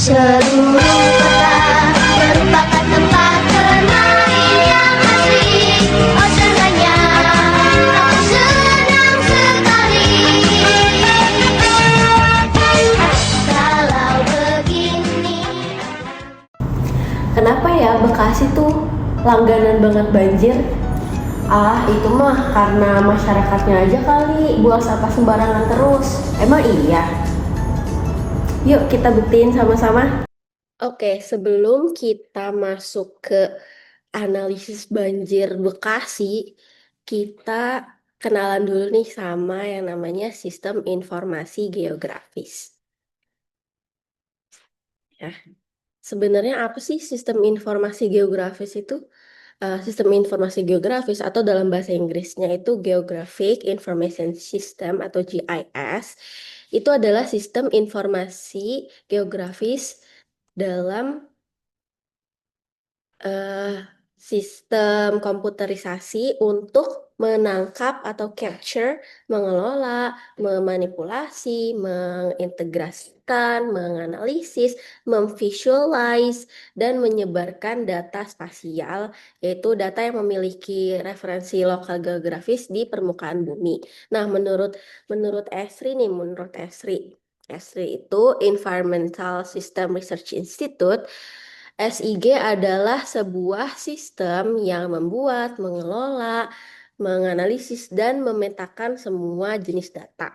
Seluruh kota merupakan tempat bermain yang asik. Oh senangnya, aku senang sekali. Kalau begini. Kenapa ya Bekasi tuh langganan banget banjir? Ah, itu mah karena masyarakatnya aja kali buang sampah sembarangan terus. Emang iya? Yuk kita buktiin sama-sama. Oke, sebelum kita masuk ke analisis banjir Bekasi, kita kenalan dulu nih sama yang namanya sistem informasi geografis. Ya, sebenarnya apa sih sistem informasi geografis itu? Sistem informasi geografis atau dalam bahasa Inggrisnya itu Geographic Information System atau GIS, itu adalah sistem informasi geografis dalam sistem komputerisasi untuk menangkap atau capture, mengelola, memanipulasi, mengintegrasikan, menganalisis, memvisualize, dan menyebarkan data spasial, yaitu data yang memiliki referensi lokal geografis di permukaan bumi. Nah, menurut Esri itu Environmental System Research Institute. SIG adalah sebuah sistem yang membuat, mengelola, menganalisis, dan memetakan semua jenis data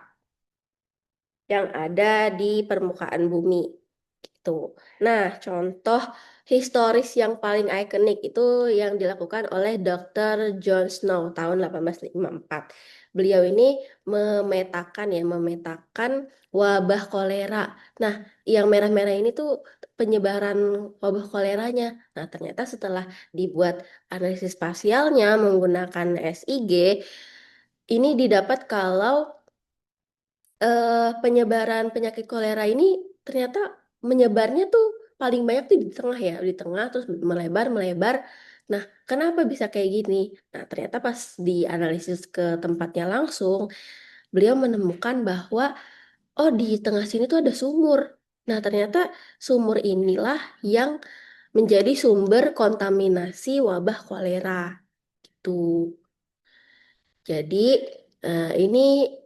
yang ada di permukaan bumi. Gitu. Nah, contoh historis yang paling ikonik itu yang dilakukan oleh Dr. John Snow tahun 1854. Beliau ini memetakan wabah kolera. Nah, yang merah-merah ini tuh penyebaran wabah koleranya. Nah, ternyata setelah dibuat analisis spasialnya menggunakan SIG, ini didapat kalau penyebaran penyakit kolera ini ternyata menyebarnya tuh paling banyak tuh di tengah ya, di tengah terus melebar. Nah, kenapa bisa kayak gini? Nah, ternyata pas dianalisis ke tempatnya langsung, beliau menemukan bahwa oh di tengah sini tuh ada sumur. Nah, ternyata sumur inilah yang menjadi sumber kontaminasi wabah kolera. Gitu. Jadi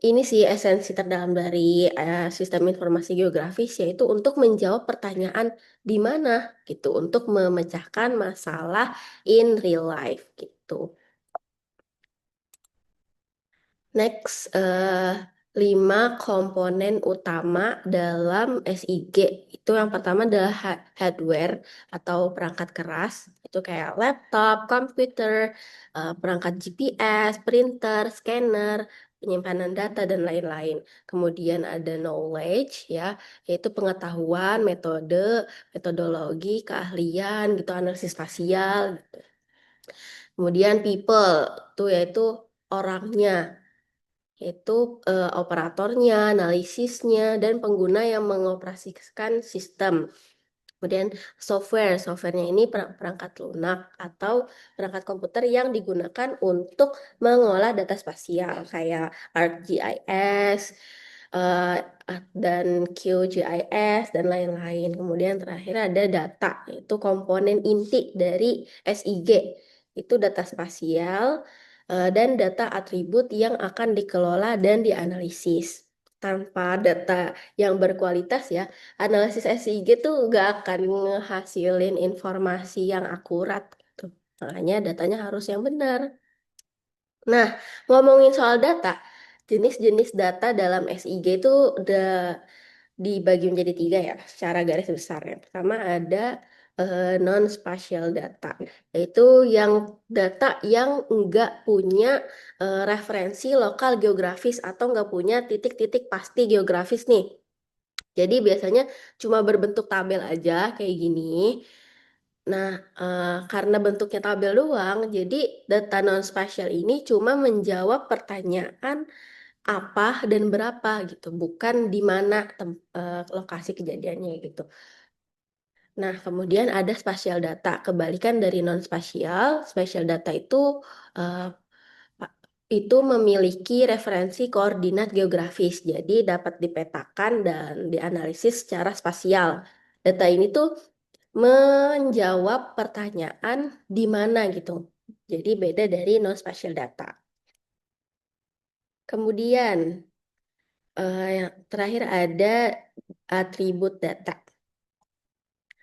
ini sih esensi terdalam dari sistem informasi geografis, yaitu untuk menjawab pertanyaan di mana gitu, untuk memecahkan masalah in real life gitu. Next, 5 komponen utama dalam SIG. Itu yang pertama adalah hardware atau perangkat keras. Itu kayak laptop, komputer, perangkat GPS, printer, scanner, penyimpanan data, dan lain-lain. Kemudian ada knowledge, ya, yaitu pengetahuan, metodologi, keahlian, gitu, analisis spasial, gitu. Kemudian people, itu yaitu orangnya, yaitu operatornya, analisisnya, dan pengguna yang mengoperasikan sistem. Kemudian softwarenya ini perangkat lunak atau perangkat komputer yang digunakan untuk mengolah data spasial kayak ArcGIS dan QGIS dan lain-lain. Kemudian terakhir ada data, yaitu komponen inti dari SIG, itu data spasial dan data atribut yang akan dikelola dan dianalisis. Tanpa data yang berkualitas ya, analisis SIG tuh nggak akan ngehasilin informasi yang akurat gitu. Makanya datanya harus yang benar. Nah, ngomongin soal data, jenis-jenis data dalam SIG itu udah dibagi menjadi 3 ya, secara garis besar. Yang pertama ada non-spatial data, yaitu yang data yang nggak punya referensi lokal geografis atau nggak punya titik-titik pasti geografis nih. Jadi biasanya cuma berbentuk tabel aja kayak gini. Nah, karena bentuknya tabel doang, jadi data non-spatial ini cuma menjawab pertanyaan apa dan berapa gitu, bukan di mana lokasi kejadiannya gitu. Nah, kemudian ada spatial data. Kebalikan dari non-spatial, spatial data itu memiliki referensi koordinat geografis, jadi dapat dipetakan dan dianalisis secara spasial. Data ini tuh menjawab pertanyaan di mana gitu. Jadi beda dari non-spatial data. Kemudian yang terakhir ada atribut data.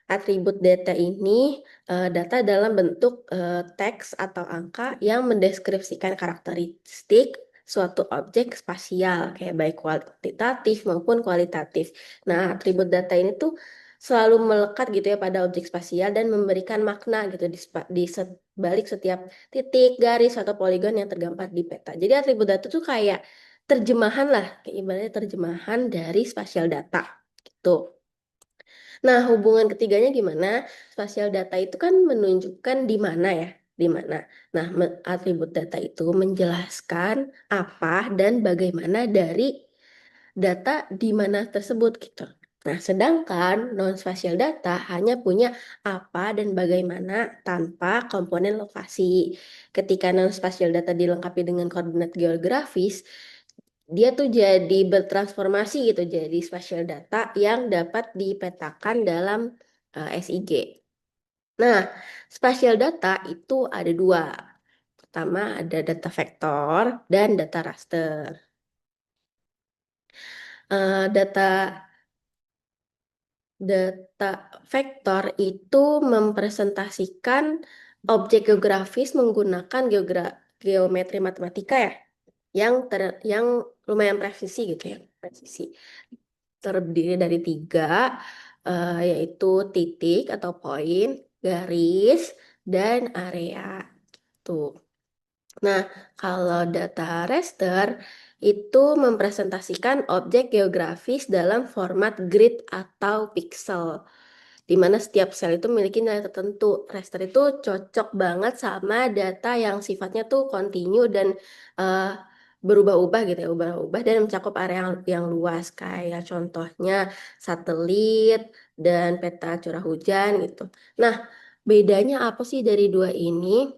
Atribut data ini data dalam bentuk teks atau angka yang mendeskripsikan karakteristik suatu objek spasial, kayak baik kuantitatif maupun kualitatif. Nah, atribut data ini tuh selalu melekat gitu ya pada objek spasial dan memberikan makna gitu di balik setiap titik, garis, atau poligon yang tergambar di peta. Jadi atribut data tuh kayak terjemahan lah, kayak ibaratnya terjemahan dari spasial data gitu. Nah, hubungan ketiganya gimana? Spasial data itu kan menunjukkan di mana ya, di mana. Nah, atribut data itu menjelaskan apa dan bagaimana dari data di mana tersebut gitu. Nah, sedangkan non-spatial data hanya punya apa dan bagaimana tanpa komponen lokasi. Ketika non-spatial data dilengkapi dengan koordinat geografis, dia tuh jadi bertransformasi gitu jadi spatial data yang dapat dipetakan dalam SIG. Nah, spatial data itu ada dua. Pertama ada data vektor dan data raster. Data vektor itu mempresentasikan objek geografis menggunakan geometri matematika ya, yang lumayan presisi gitu ya, presisi. Terdiri dari tiga, yaitu titik atau poin, garis, dan area. Tuh. Nah, kalau data raster itu mempresentasikan objek geografis dalam format grid atau pixel, di mana setiap sel itu memiliki nilai tertentu. Raster itu cocok banget sama data yang sifatnya tuh kontinu dan berubah-ubah gitu ya, ubah-ubah dan mencakup area yang luas, kayak contohnya satelit dan peta curah hujan gitu. Nah, bedanya apa sih dari dua ini?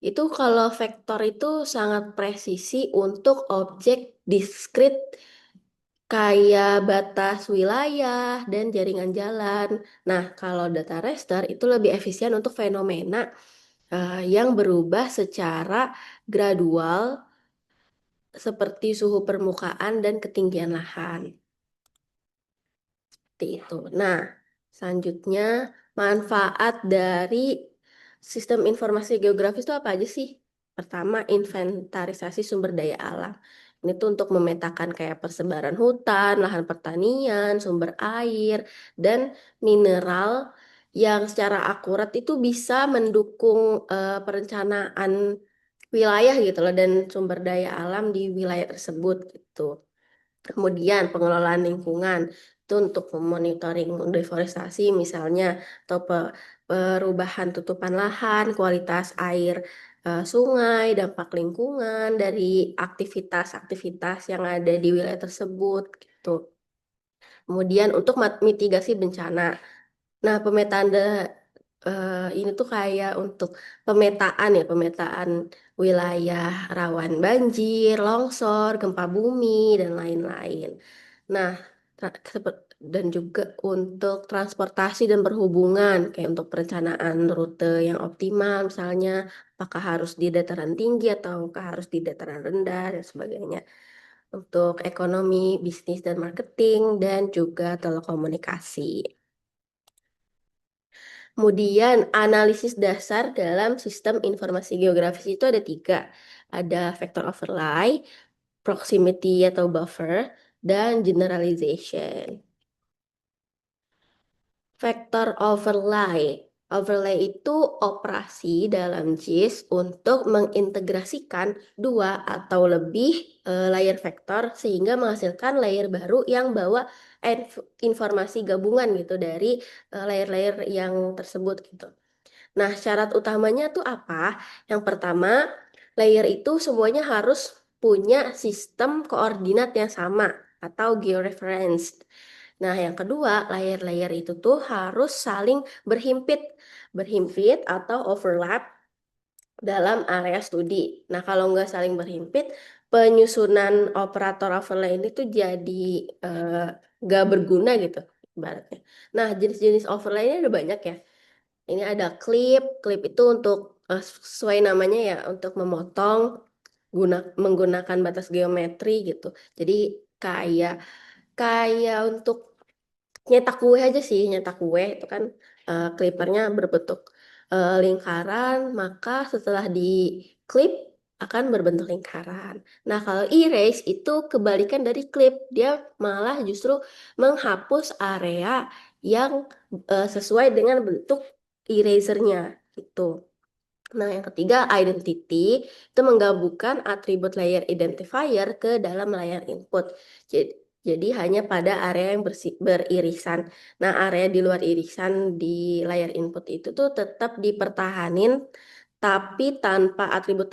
Itu kalau vektor itu sangat presisi untuk objek diskrit kayak batas wilayah dan jaringan jalan. Nah, kalau data raster itu lebih efisien untuk fenomena yang berubah secara gradual seperti suhu permukaan dan ketinggian lahan. Seperti itu. Nah, selanjutnya manfaat dari sistem informasi geografis itu apa aja sih? Pertama, inventarisasi sumber daya alam. Ini tuh untuk memetakan kayak persebaran hutan, lahan pertanian, sumber air, dan mineral yang secara akurat itu bisa mendukung perencanaan wilayah gitu loh dan sumber daya alam di wilayah tersebut gitu. Kemudian pengelolaan lingkungan itu untuk memonitoring deforestasi misalnya atau perubahan tutupan lahan, kualitas air sungai, dampak lingkungan dari aktivitas-aktivitas yang ada di wilayah tersebut gitu. Kemudian untuk mitigasi bencana. Nah, pemetaan ini tuh kayak untuk pemetaan wilayah rawan banjir, longsor, gempa bumi, dan lain-lain. Nah, dan juga untuk transportasi dan perhubungan, kayak untuk perencanaan rute yang optimal, misalnya apakah harus di dataran tinggi ataukah harus di dataran rendah, dan sebagainya. Untuk ekonomi, bisnis, dan marketing, dan juga telekomunikasi. Kemudian analisis dasar dalam sistem informasi geografis itu ada tiga. Ada vector overlay, proximity atau buffer, dan generalization. Vector overlay. Overlay itu operasi dalam JIS untuk mengintegrasikan dua atau lebih layer vektor sehingga menghasilkan layer baru yang bawa informasi gabungan gitu dari layer-layer yang tersebut gitu. Nah, syarat utamanya tuh apa? Yang pertama, layer itu semuanya harus punya sistem koordinat yang sama atau georeference. Nah, yang kedua, layer-layer itu tuh harus saling berhimpit atau overlap dalam area studi. Nah, kalau nggak saling berhimpit, penyusunan operator overlay ini tuh jadi nggak berguna gitu. ibaratnya. Nah, jenis-jenis overlay-nya ada banyak ya. Ini ada clip itu untuk sesuai namanya ya, untuk memotong menggunakan batas geometri gitu. Jadi kayak untuk nyetak kue aja sih, nyetak kue itu kan clippernya berbentuk lingkaran, maka setelah di clip akan berbentuk lingkaran. Nah, kalau erase itu kebalikan dari clip, dia malah justru menghapus area yang sesuai dengan bentuk erasernya gitu. Nah, yang ketiga, identity itu menggabungkan atribut layer identifier ke dalam layer input. Jadi hanya pada area yang beririsan. Nah, area di luar irisan di layer input itu tuh tetap dipertahanin, tapi tanpa atribut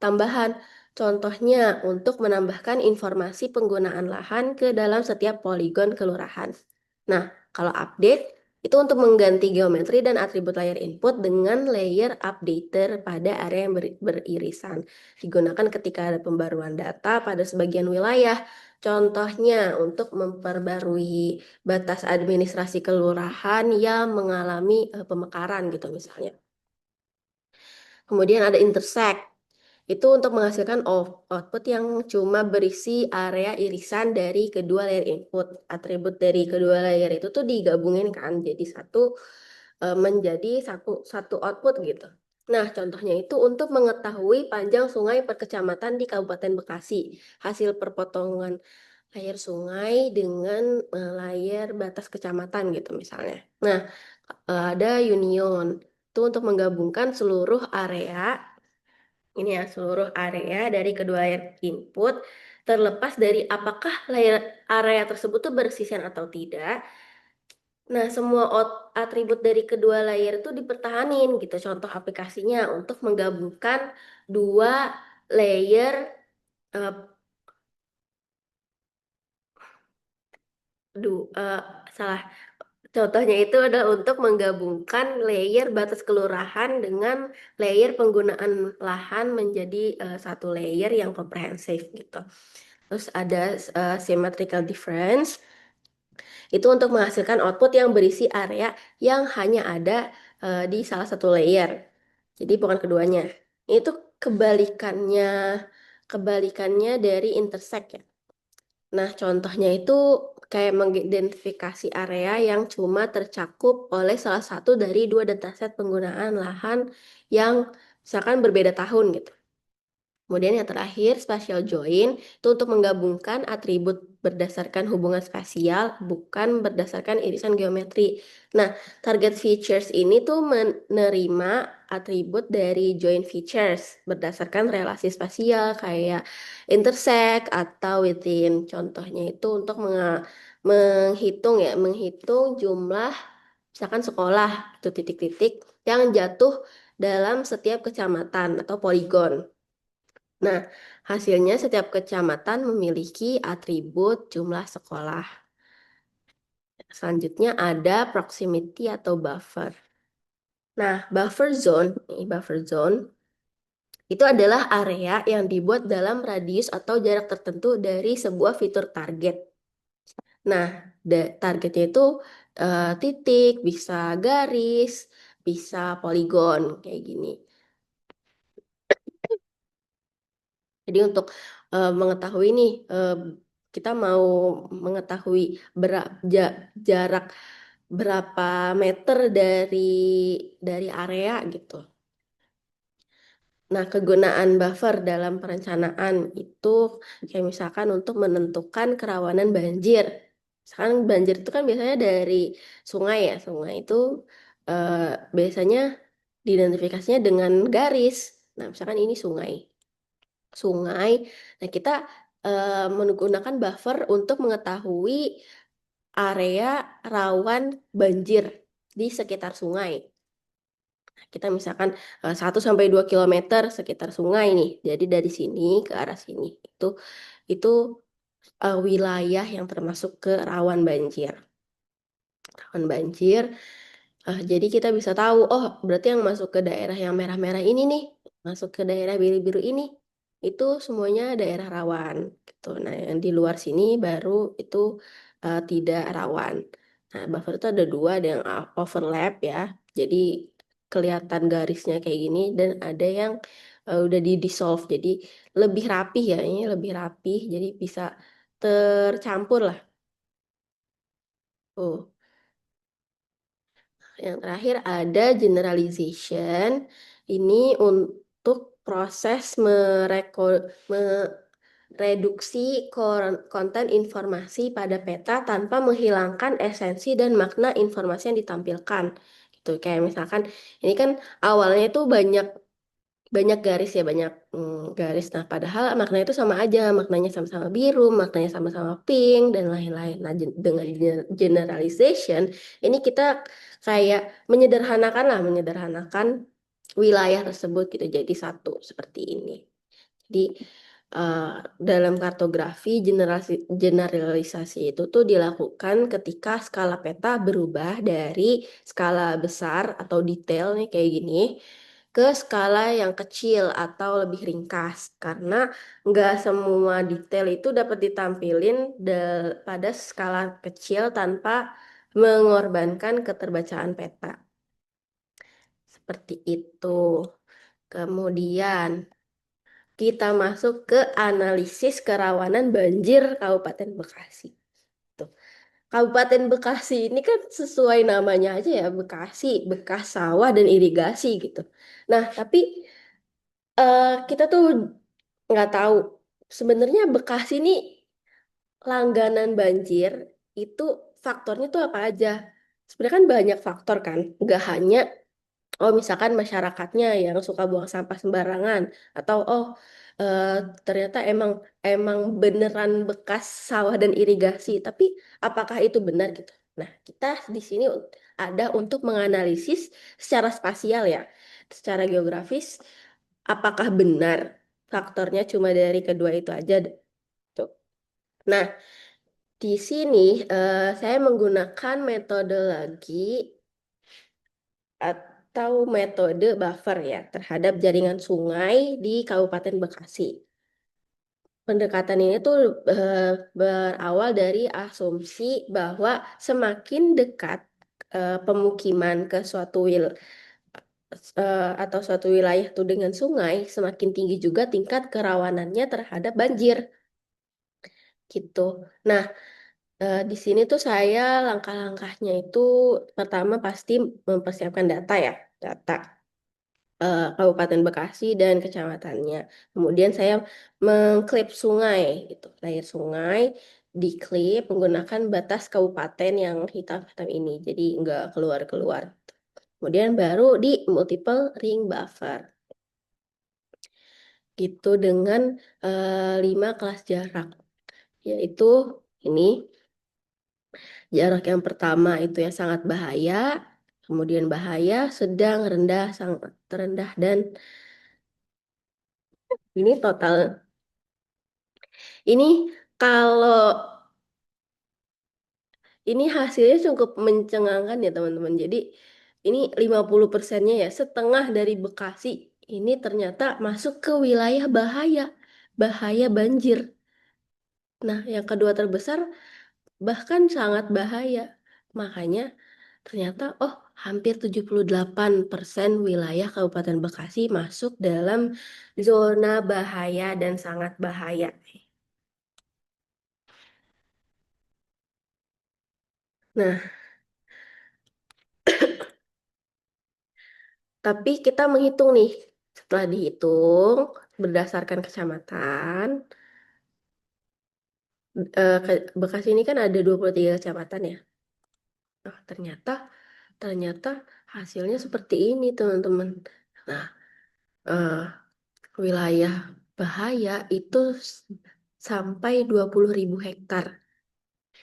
tambahan. Contohnya untuk menambahkan informasi penggunaan lahan ke dalam setiap poligon kelurahan. Nah, kalau update itu untuk mengganti geometri dan atribut layer input dengan layer updater pada area yang beririsan. Digunakan ketika ada pembaruan data pada sebagian wilayah. Contohnya untuk memperbarui batas administrasi kelurahan yang mengalami pemekaran gitu misalnya. Kemudian ada intersect. Itu untuk menghasilkan output yang cuma berisi area irisan dari kedua layer input. Atribut dari kedua layer itu tuh digabungin kan jadi menjadi satu output gitu. Nah, contohnya itu untuk mengetahui panjang sungai per kecamatan di Kabupaten Bekasi. Hasil perpotongan layer sungai dengan layer batas kecamatan gitu misalnya. Nah, ada union. Itu untuk menggabungkan seluruh area ini ya, seluruh area dari kedua layer input, terlepas dari apakah area tersebut tuh bersisian atau tidak. Nah, semua atribut dari kedua layer itu dipertahanin gitu. Contoh aplikasinya untuk menggabungkan dua layer eh, eh, salah. Contohnya itu adalah untuk menggabungkan layer batas kelurahan dengan layer penggunaan lahan menjadi satu layer yang komprehensif gitu. Terus ada symmetrical difference. Itu untuk menghasilkan output yang berisi area yang hanya ada di salah satu layer. Jadi bukan keduanya. Itu kebalikannya dari intersect ya. Nah, contohnya itu kayak mengidentifikasi area yang cuma tercakup oleh salah satu dari dua dataset penggunaan lahan yang misalkan berbeda tahun gitu. Kemudian yang terakhir, spatial join itu untuk menggabungkan atribut berdasarkan hubungan spasial, bukan berdasarkan irisan geometri. Nah, target features ini tuh menerima atribut dari join features berdasarkan relasi spasial kayak intersect atau within. Contohnya itu untuk menghitung jumlah misalkan sekolah itu titik-titik yang jatuh dalam setiap kecamatan atau poligon. Nah, hasilnya setiap kecamatan memiliki atribut jumlah sekolah. Selanjutnya ada proximity atau buffer. Nah, buffer zone itu adalah area yang dibuat dalam radius atau jarak tertentu dari sebuah fitur target. Nah, targetnya itu titik, bisa garis, bisa poligon kayak gini. Jadi untuk mengetahui nih, kita mau mengetahui jarak berapa meter dari area gitu. Nah, kegunaan buffer dalam perencanaan itu kayak misalkan untuk menentukan kerawanan banjir. Misalkan banjir itu kan biasanya dari sungai ya. Sungai itu biasanya diidentifikasinya dengan garis. Nah, misalkan ini sungai. Nah, kita menggunakan buffer untuk mengetahui area rawan banjir di sekitar sungai. Kita misalkan 1 sampai 2 km sekitar sungai nih. Jadi dari sini ke arah sini itu wilayah yang termasuk ke rawan banjir. Rawan banjir. Jadi kita bisa tahu, oh berarti yang masuk ke daerah yang merah-merah ini nih, masuk ke daerah biru-biru ini, itu semuanya daerah rawan gitu. Nah, yang di luar sini baru itu tidak rawan. Nah, buffer itu ada dua, ada yang overlap ya. Jadi kelihatan garisnya kayak gini dan ada yang udah di dissolve. Jadi lebih rapih ya, ini lebih rapih. Jadi bisa tercampur lah. Oh, yang terakhir ada generalization. Ini untuk proses mereduksi konten informasi pada peta tanpa menghilangkan esensi dan makna informasi yang ditampilkan. Gitu. Kayak misalkan ini kan awalnya itu banyak banyak garis ya, banyak garis. Nah, padahal maknanya itu sama aja, maknanya sama-sama biru, maknanya sama-sama pink dan lain-lain. Nah, dengan generalization ini kita kayak menyederhanakan wilayah tersebut gitu jadi satu seperti ini. Jadi eh, dalam kartografi generalisasi itu tuh dilakukan ketika skala peta berubah dari skala besar atau detail nih kayak gini ke skala yang kecil atau lebih ringkas karena nggak semua detail itu dapat ditampilin pada skala kecil tanpa mengorbankan keterbacaan peta. Seperti itu. Kemudian kita masuk ke analisis kerawanan banjir Kabupaten Bekasi. Tuh. Kabupaten Bekasi ini kan sesuai namanya aja ya, Bekasi, bekas sawah dan irigasi gitu. Nah, tapi kita tuh nggak tahu sebenarnya Bekasi ini langganan banjir itu faktornya tuh apa aja. Sebenarnya kan banyak faktor kan, nggak hanya oh misalkan masyarakatnya yang suka buang sampah sembarangan atau oh eh, ternyata emang emang beneran bekas sawah dan irigasi, tapi apakah itu benar gitu. Nah, kita di sini ada untuk menganalisis secara spasial ya, secara geografis apakah benar faktornya cuma dari kedua itu aja tuh. Nah, di sini saya menggunakan metodologi atau metode buffer ya terhadap jaringan sungai di Kabupaten Bekasi. Pendekatan ini tuh berawal dari asumsi bahwa semakin dekat pemukiman ke atau suatu wilayah tuh dengan sungai, semakin tinggi juga tingkat kerawanannya terhadap banjir gitu. Nah, di sini tuh saya langkah-langkahnya itu pertama pasti mempersiapkan data ya, data Kabupaten Bekasi dan kecamatannya. Kemudian saya mengklip sungai, gitu, layar sungai diklip menggunakan batas kabupaten yang hitam-hitam ini, jadi nggak keluar-keluar. Kemudian baru di multiple ring buffer, gitu dengan 5 kelas jarak, yaitu ini jarak yang pertama itu yang sangat bahaya, kemudian bahaya, sedang, rendah, sangat rendah, dan ini total. Ini kalau ini hasilnya cukup mencengangkan ya teman-teman. Jadi ini 50%-nya ya, setengah dari Bekasi ini ternyata masuk ke wilayah bahaya, bahaya banjir. Nah, yang kedua terbesar bahkan sangat bahaya. Makanya ternyata oh hampir 78% wilayah Kabupaten Bekasi masuk dalam zona bahaya dan sangat bahaya. Nah, tapi kita menghitung nih, setelah dihitung berdasarkan kecamatan, Bekasi ini kan ada 23 kecamatan ya. Nah, ternyata hasilnya seperti ini, teman-teman. Nah, eh, wilayah bahaya itu sampai 20.000 hektar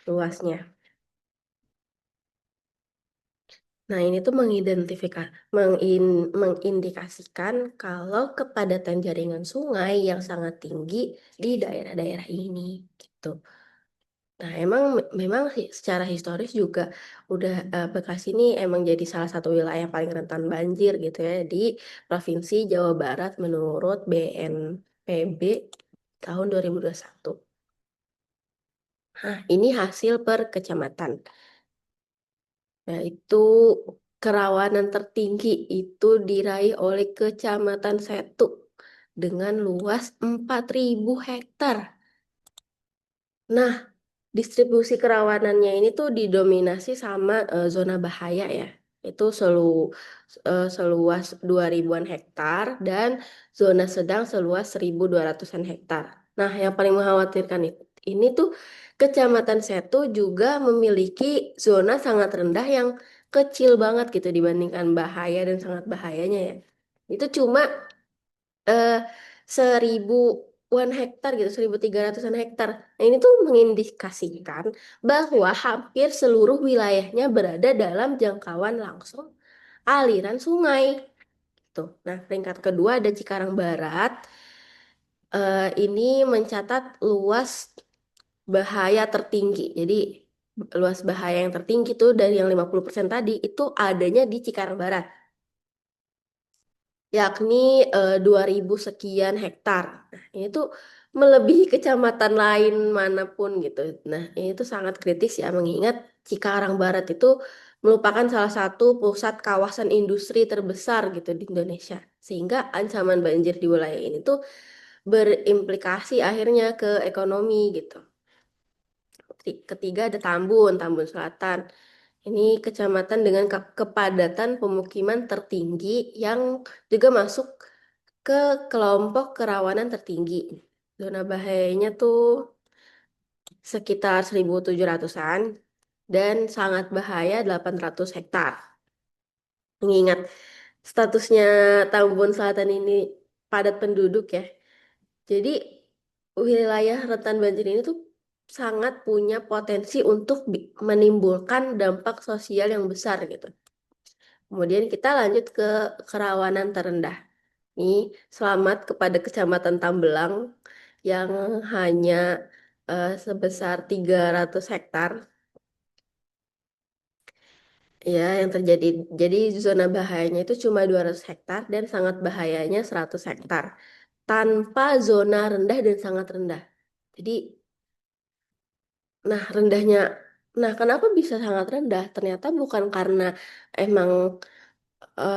luasnya. Nah, ini tuh mengindikasikan kalau kepadatan jaringan sungai yang sangat tinggi di daerah-daerah ini, gitu. Nah, memang secara historis juga udah Bekasi ini emang jadi salah satu wilayah yang paling rentan banjir gitu ya di Provinsi Jawa Barat menurut BNPB tahun 2021. Nah, ini hasil per kecamatan. Nah, itu kerawanan tertinggi itu diraih oleh Kecamatan Setu dengan luas 4.000 hektar. Nah, distribusi kerawanannya ini tuh didominasi sama zona bahaya ya. Itu seluas 2.000-an hektar dan zona sedang seluas 1.200-an hektar. Nah, yang paling mengkhawatirkan ini tuh Kecamatan Setu juga memiliki zona sangat rendah yang kecil banget gitu dibandingkan bahaya dan sangat bahayanya ya. Itu cuma eh, 1.000-an hektar gitu, 1.300-an hektar. Nah, ini tuh mengindikasikan bahwa hampir seluruh wilayahnya berada dalam jangkauan langsung aliran sungai. Tuh. Nah, peringkat kedua ada Cikarang Barat. Ini mencatat luas bahaya tertinggi. Jadi luas bahaya yang tertinggi tuh dari yang 50% tadi itu adanya di Cikarang Barat, yakni 2.000 sekian hektar. Nah, ini tuh melebihi kecamatan lain manapun gitu. Nah, ini tuh sangat kritis ya, mengingat Cikarang Barat itu merupakan salah satu pusat kawasan industri terbesar gitu di Indonesia. Sehingga ancaman banjir di wilayah ini tuh berimplikasi akhirnya ke ekonomi gitu. Ketiga ada Tambun, Tambun Selatan. Ini kecamatan dengan kepadatan pemukiman tertinggi yang juga masuk ke kelompok kerawanan tertinggi. Zona bahayanya tuh sekitar 1.700-an dan sangat bahaya 800 hektar. Mengingat statusnya Tambun Selatan ini padat penduduk ya. Jadi wilayah rentan banjir ini tuh sangat punya potensi untuk menimbulkan dampak sosial yang besar gitu. Kemudian kita lanjut ke kerawanan terendah. Ini selamat kepada Kecamatan Tambelang yang hanya sebesar 300 hektar. Ya, yang terjadi. Jadi zona bahayanya itu cuma 200 hektar dan sangat bahayanya 100 hektar. Tanpa zona rendah dan sangat rendah. Jadi, rendahnya. Nah, kenapa bisa sangat rendah? Ternyata bukan karena emang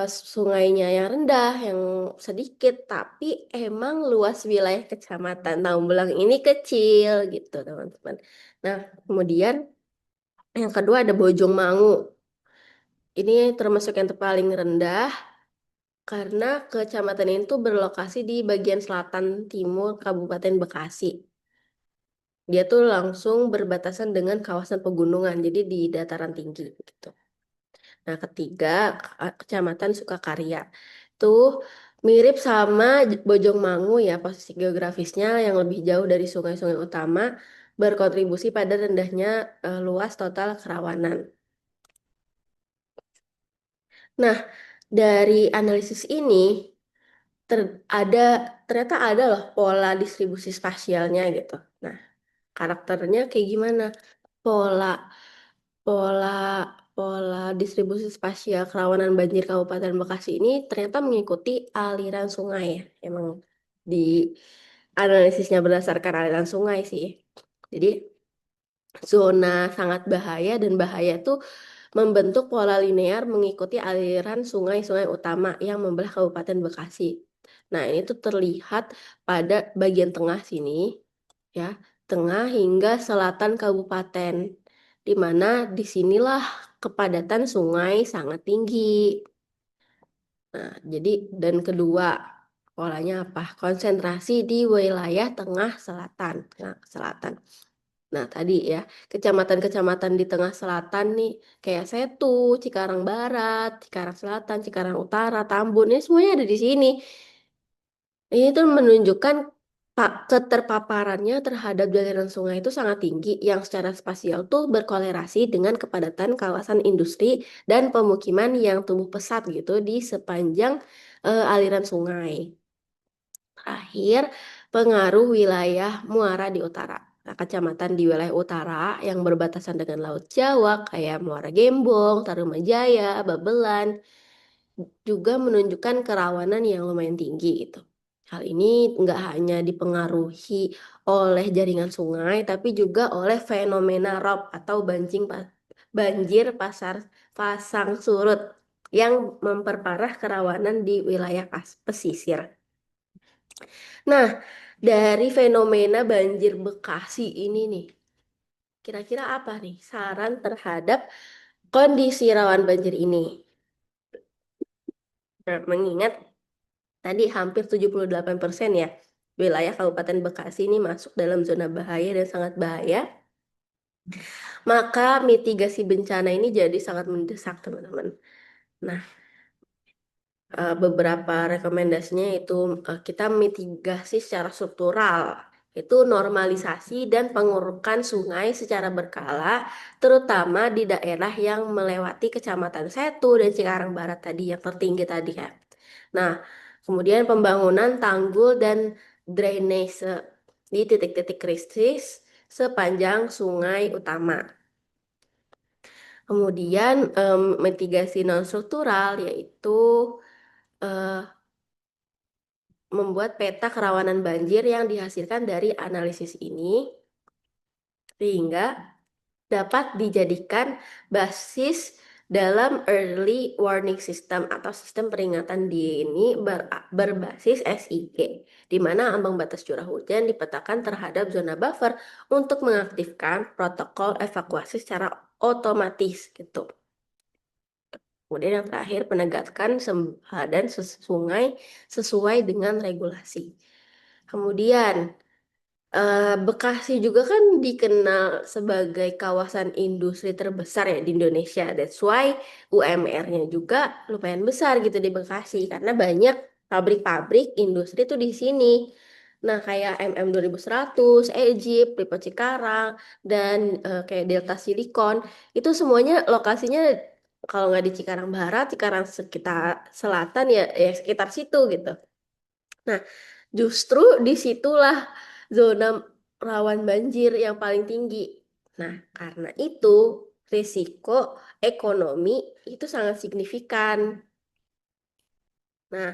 sungainya yang rendah, yang sedikit, tapi emang luas wilayah Kecamatan Tambelang ini kecil gitu, teman-teman. Nah, kemudian yang kedua ada Bojongmangu. Ini termasuk yang paling rendah karena kecamatan ini tuh berlokasi di bagian selatan timur Kabupaten Bekasi. Dia tuh langsung berbatasan dengan kawasan pegunungan, jadi di dataran tinggi gitu. Nah, ketiga, Kecamatan Sukakarya. Tuh mirip sama Bojongmangu ya, posisi geografisnya yang lebih jauh dari sungai-sungai utama, berkontribusi pada rendahnya luas total kerawanan. Nah, dari analisis ini, ada ternyata ada loh pola distribusi spasialnya gitu. Nah, karakternya kayak gimana? Pola pola pola distribusi spasial kerawanan banjir Kabupaten Bekasi ini ternyata mengikuti aliran sungai ya. Emang di analisisnya berdasarkan aliran sungai sih. Jadi zona sangat bahaya dan bahaya itu membentuk pola linear mengikuti aliran sungai-sungai utama yang membelah Kabupaten Bekasi. Nah, ini tuh terlihat pada bagian tengah sini, ya, tengah hingga selatan kabupaten, di mana disinilah kepadatan sungai sangat tinggi. Nah, jadi dan kedua polanya apa? Konsentrasi di wilayah tengah selatan. Nah, selatan. Nah, tadi ya, kecamatan-kecamatan di tengah selatan nih, kayak Setu, Cikarang Barat, Cikarang Selatan, Cikarang Utara, Tambun, ini semuanya ada di sini. Ini tuh menunjukkan keterpaparannya terhadap aliran sungai itu sangat tinggi, yang secara spasial tuh berkolerasi dengan kepadatan kawasan industri dan pemukiman yang tumbuh pesat gitu di sepanjang aliran sungai. Terakhir, pengaruh wilayah muara di utara. Nah, kecamatan di wilayah utara yang berbatasan dengan Laut Jawa kayak Muara Gembong, Tarumajaya, Babelan juga menunjukkan kerawanan yang lumayan tinggi gitu. Hal ini nggak hanya dipengaruhi oleh jaringan sungai, tapi juga oleh fenomena rob atau banjir pasar pasang surut yang memperparah kerawanan di wilayah pesisir. Nah, dari fenomena banjir Bekasi ini nih, kira-kira apa nih saran terhadap kondisi rawan banjir ini? Nah, mengingat tadi hampir 78% ya wilayah Kabupaten Bekasi ini masuk dalam zona bahaya dan sangat bahaya, maka mitigasi bencana ini jadi sangat mendesak, teman-teman. Nah, beberapa rekomendasinya itu kita mitigasi secara struktural, itu normalisasi dan pengurukan sungai secara berkala, terutama di daerah yang melewati Kecamatan Setu dan Cikarang Barat tadi yang tertinggi tadi ya. Nah, kemudian pembangunan tanggul dan drainase di titik-titik kritis sepanjang sungai utama. Kemudian mitigasi non struktural yaitu eh, membuat peta kerawanan banjir yang dihasilkan dari analisis ini sehingga dapat dijadikan basis dalam early warning system atau sistem peringatan dini berbasis SIG, di mana ambang batas curah hujan dipetakan terhadap zona buffer untuk mengaktifkan protokol evakuasi secara otomatis gitu. Kemudian yang terakhir penegakan sempadan sungai sesuai dengan regulasi. Kemudian Bekasi juga kan dikenal sebagai kawasan industri terbesar ya di Indonesia. That's why UMR-nya juga lumayan besar gitu di Bekasi karena banyak pabrik-pabrik industri tuh di sini. Nah, kayak MM2100, Egypt, Freeport Cikarang, dan kayak Delta Silicon, itu semuanya lokasinya kalau nggak di Cikarang Barat, Cikarang sekitar selatan ya sekitar situ gitu. Nah, justru disitulah zona rawan banjir yang paling tinggi. Nah, karena itu risiko ekonomi itu sangat signifikan. Nah,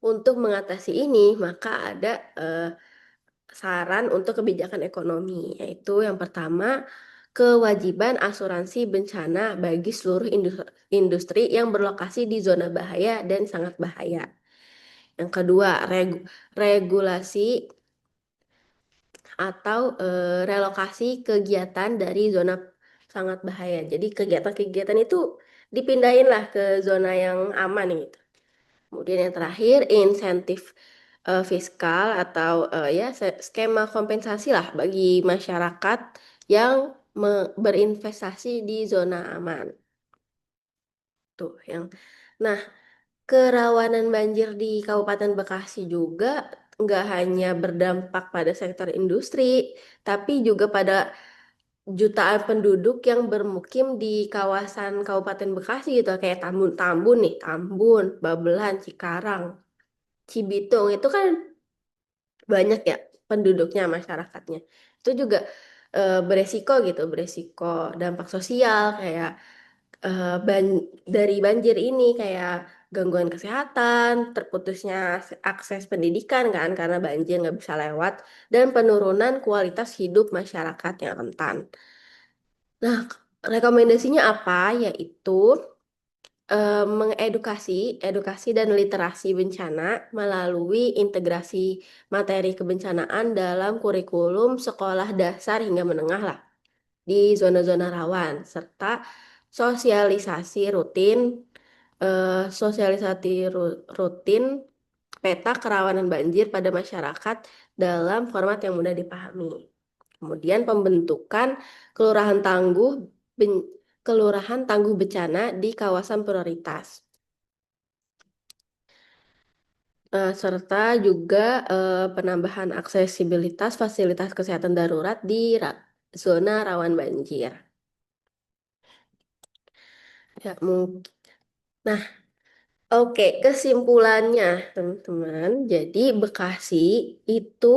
untuk mengatasi ini, maka ada saran untuk kebijakan ekonomi, yaitu yang pertama, kewajiban asuransi bencana bagi seluruh industri yang berlokasi di zona bahaya dan sangat bahaya. Yang kedua, regulasi atau relokasi kegiatan dari zona sangat bahaya. Jadi kegiatan-kegiatan itu dipindahin lah ke zona yang aman gitu. Kemudian yang terakhir, insentif fiskal atau ya skema kompensasi lah bagi masyarakat yang berinvestasi di zona aman. Tuh yang. Nah, kerawanan banjir di Kabupaten Bekasi juga nggak hanya berdampak pada sektor industri, tapi juga pada jutaan penduduk yang bermukim di kawasan Kabupaten Bekasi gitu, kayak Tambun nih, Tambun, Babelan, Cikarang, Cibitung, itu kan banyak ya penduduknya, masyarakatnya. Itu juga beresiko gitu, beresiko dampak sosial kayak eh, ban dari banjir ini kayak gangguan kesehatan, terputusnya akses pendidikan kan karena banjir nggak bisa lewat, dan penurunan kualitas hidup masyarakat yang rentan. Nah, rekomendasinya apa? Yaitu edukasi dan literasi bencana melalui integrasi materi kebencanaan dalam kurikulum sekolah dasar hingga menengah lah di zona-zona rawan serta sosialisasi rutin rutin peta kerawanan banjir pada masyarakat dalam format yang mudah dipahami. Kemudian pembentukan kelurahan tangguh ben- kelurahan tangguh bencana di kawasan prioritas. Serta juga penambahan aksesibilitas fasilitas kesehatan darurat di zona rawan banjir. Ya, mungkin. Nah, oke, kesimpulannya, teman-teman. Jadi, Bekasi itu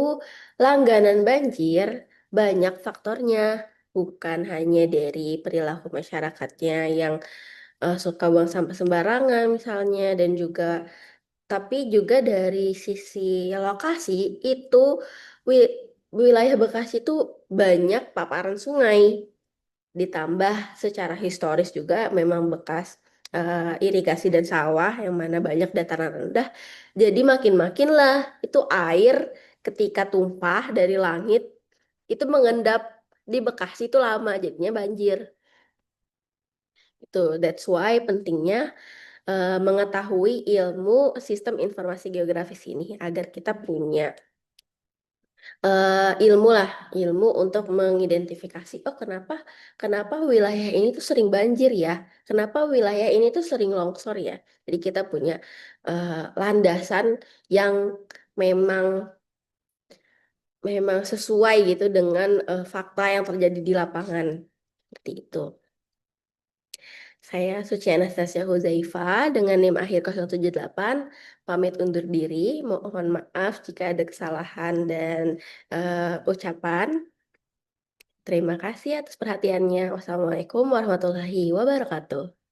langganan banjir, banyak faktornya. Bukan hanya dari perilaku masyarakatnya yang suka buang sampah sembarangan misalnya, dan juga tapi juga dari sisi lokasi itu wi- wilayah Bekasi itu banyak paparan sungai. ditambah secara historis juga memang bekas irigasi dan sawah yang mana banyak dataran rendah. Jadi makin-makin lah itu air ketika tumpah dari langit itu mengendap di Bekasi itu lama jadinya banjir. Itu that's why pentingnya mengetahui ilmu sistem informasi geografis ini agar kita punya ilmu lah, ilmu untuk mengidentifikasi, oh kenapa kenapa wilayah ini tuh sering banjir ya, kenapa wilayah ini tuh sering longsor ya. Jadi kita punya landasan yang memang memang sesuai gitu dengan fakta yang terjadi di lapangan. Seperti itu. Saya Suci Anastasia Huzaifa dengan NIM akhir 078 pamit undur diri. Mohon maaf jika ada kesalahan dan ucapan. Terima kasih atas perhatiannya. Wassalamualaikum warahmatullahi wabarakatuh.